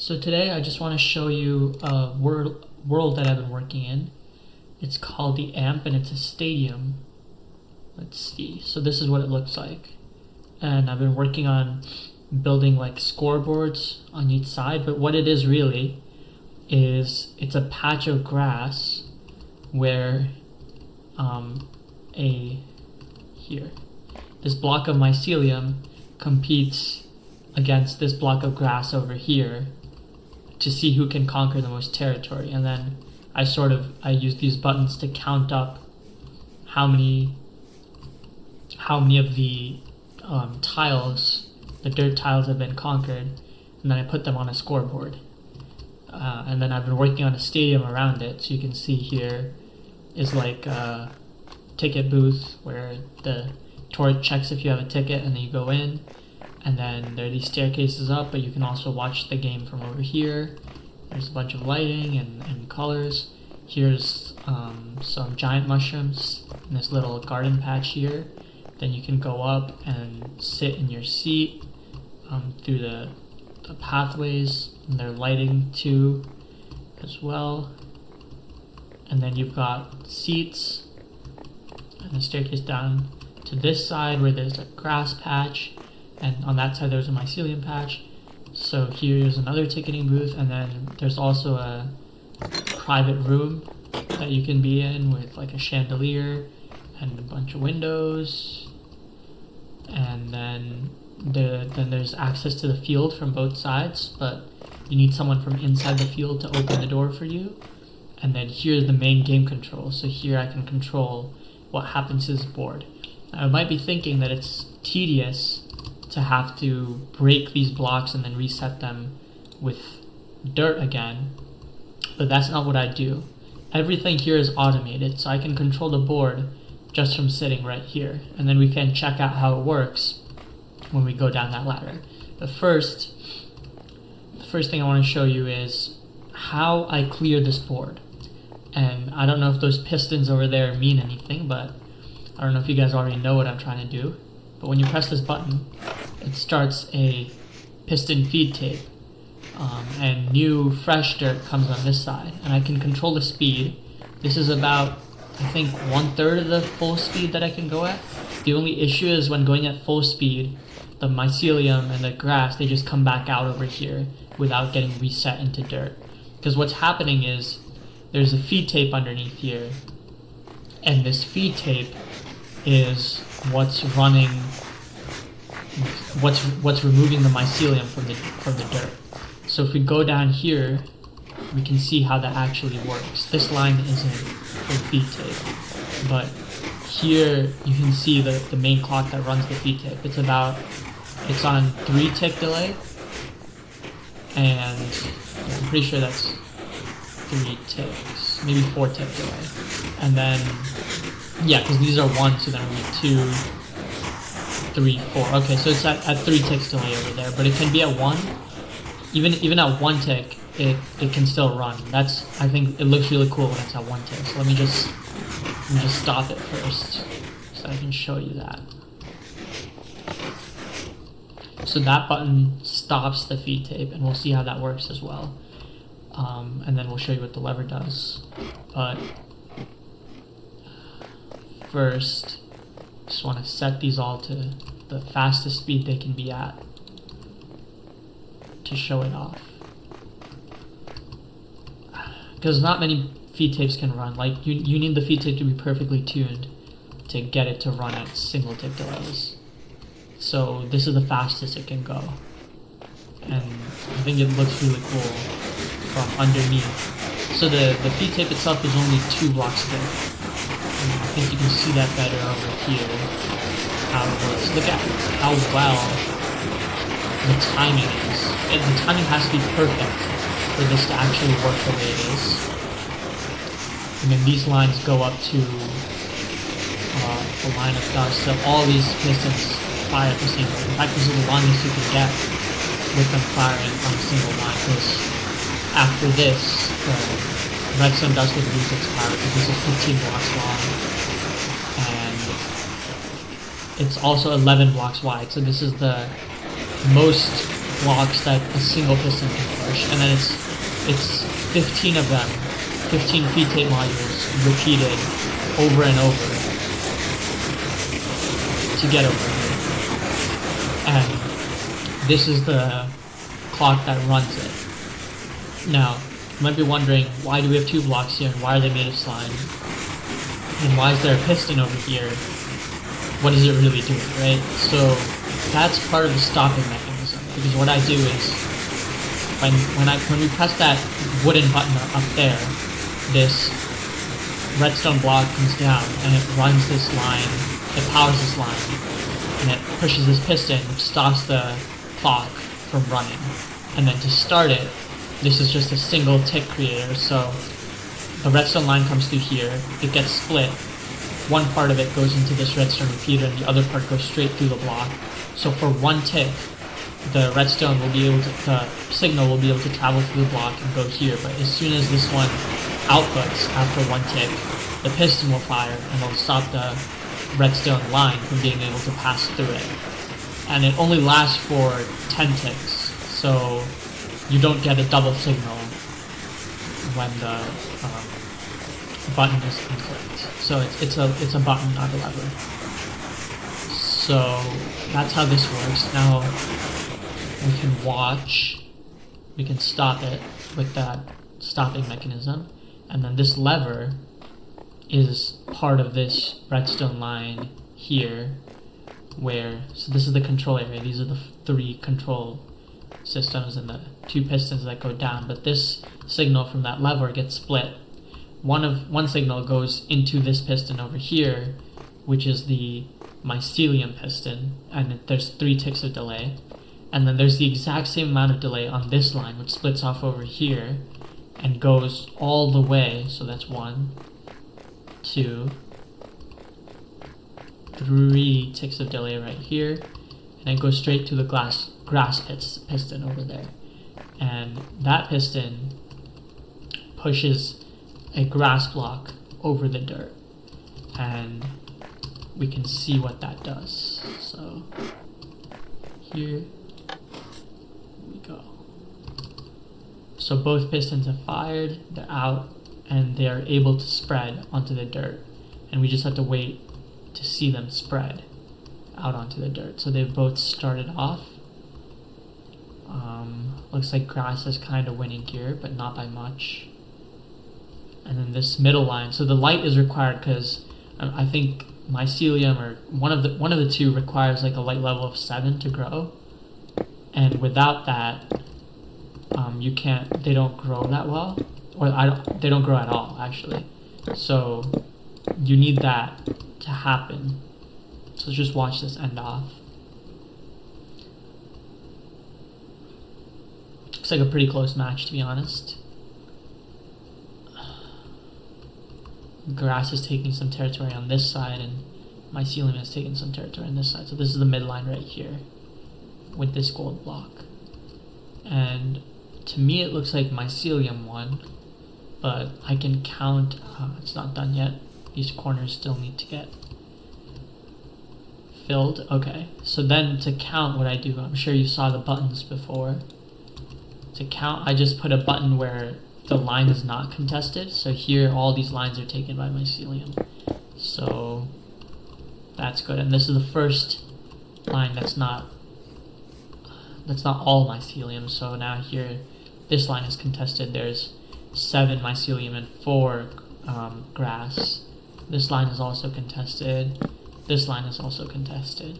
So today I just want to show you a world that I've been working in. It's called the AMP and it's a stadium. Let's see. So this is what it looks like. And I've been working on building like scoreboards on each side, but what it is really is it's a patch of grass where this block of mycelium competes against this block of grass over here to see who can conquer the most territory. And then I use these buttons to count up how many of the tiles, the dirt tiles, have been conquered, and then I put them on a scoreboard. And then I've been working on a stadium around it, so you can see here is like a ticket booth where the tour checks if you have a ticket and then you go in, and then there are these staircases up, but you can also watch the game from over here. There's a bunch of lighting and colors. Here's some giant mushrooms in this little garden patch here. Then you can go up and sit in your seat through the pathways, and they're lighting too as well. And then you've got seats and the staircase down to this side where there's a grass patch, and on that side there's a mycelium patch. So here's another ticketing booth, and then there's also a private room that you can be in with like a chandelier and a bunch of windows. And then there's access to the field from both sides, but you need someone from inside the field to open the door for you. And then here's the main game control. So here I can control what happens to this board. Now, I might be thinking that it's tedious to have to break these blocks and then reset them with dirt again, but that's not what I do. Everything here is automated, so I can control the board just from sitting right here, and then we can check out how it works when we go down that ladder. But the first thing I want to show you is how I clear this board. And I don't know if those pistons over there mean anything, but I don't know if you guys already know what I'm trying to do. But when you press this button, it starts a piston feed tape, and new fresh dirt comes on this side, and I can control the speed. This is about, I think, 1/3 of the full speed that I can go at. The only issue is when going at full speed, the mycelium and the grass, they just come back out over here without getting reset into dirt. Because what's happening is there's a feed tape underneath here, and this feed tape is what's removing the mycelium from the dirt. So if we go down here, we can see how that actually works. This line isn't for feed tape, but here you can see the main clock that runs the feed tape. It's on 3 tick delay, and I'm pretty sure that's 3 ticks, maybe 4 tick delay. And then, yeah, because these are 1, so then it would be 2, 3, 4. Okay, so it's at 3 ticks delay over there, but it can be at 1. Even at 1 tick, it can still run. I think it looks really cool when it's at 1 tick. So let me just stop it first so I can show you that. So that button stops the feed tape, and we'll see how that works as well. And then we'll show you what the lever does. But first, just want to set these all to the fastest speed they can be at to show it off. Because not many feed tapes can run. Like, you need the feed tape to be perfectly tuned to get it to run at single tick delays. So this is the fastest it can go. And I think it looks really cool from underneath. So the feed tape itself is only 2 blocks thick. And I think you can see that better over here, how it works. Look at how well the timing is. And the timing has to be perfect for this to actually work the way it is. And then these lines go up to the line of dust, so all these pistons fire at the same time. In fact, this is the longest you can get with them firing on a single line, because after this, the redstone dust would lose its power, because this is 15 blocks long, and it's also 11 blocks wide, so this is the most blocks that a single piston can push, and then it's 15 of them, 15 feedtape modules repeated over and over to get over here. And this is the clock that runs it. Now, you might be wondering, why do we have 2 blocks here, and why are they made of slime? And why is there a piston over here? What is it really doing, right? So that's part of the stopping mechanism, because what I do is when we press that wooden button up there, this redstone block comes down and it runs this line, it powers this line, and it pushes this piston, which stops the clock from running. And then to start it, this is just a single tick creator, so the redstone line comes through here, it gets split, one part of it goes into this redstone repeater and the other part goes straight through the block. So for one tick, the redstone will be able to, the signal will be able to travel through the block and go here, but as soon as this one outputs after one tick, the piston will fire and it'll stop the redstone line from being able to pass through it. And it only lasts for 10 ticks, so you don't get a double signal when the button is unclicked. So it's a button, not a lever. So that's how this works. Now we can watch, we can stop it with that stopping mechanism, and then this lever is part of this redstone line here, where, so this is the control area, these are the 3 control systems and the 2 pistons that go down, but this signal from that lever gets split. One signal goes into this piston over here, which is the Mycelium piston, and there's 3 ticks of delay. And then there's the exact same amount of delay on this line, which splits off over here and goes all the way. So that's 1, 2, 3 ticks of delay right here, and it goes straight to the grass piston over there. And that piston pushes a grass block over the dirt, and we can see what that does. So here we go. So both pistons have fired, they're out, and they are able to spread onto the dirt, and we just have to wait to see them spread out onto the dirt. So they've both started off. Looks like grass is kind of winning here, but not by much. And then this middle line, so the light is required because I think Mycelium, or one of the 2, requires like a light level of 7 to grow, and without that, you can't. They don't grow that well, or they don't grow at all actually. So you need that to happen. So let's just watch this end off. Looks like a pretty close match, to be honest. Grass is taking some territory on this side, and Mycelium is taking some territory on this side. So this is the midline right here with this gold block. And to me it looks like Mycelium won, but I can count, it's not done yet. These corners still need to get filled. Okay, so then to count, what I do, I'm sure you saw the buttons before. To count, I just put a button where the line is not contested. So here all these lines are taken by Mycelium. So that's good. And this is the first line that's not all Mycelium. So now here this line is contested. There's 7 Mycelium and 4 grass. This line is also contested. This line is also contested.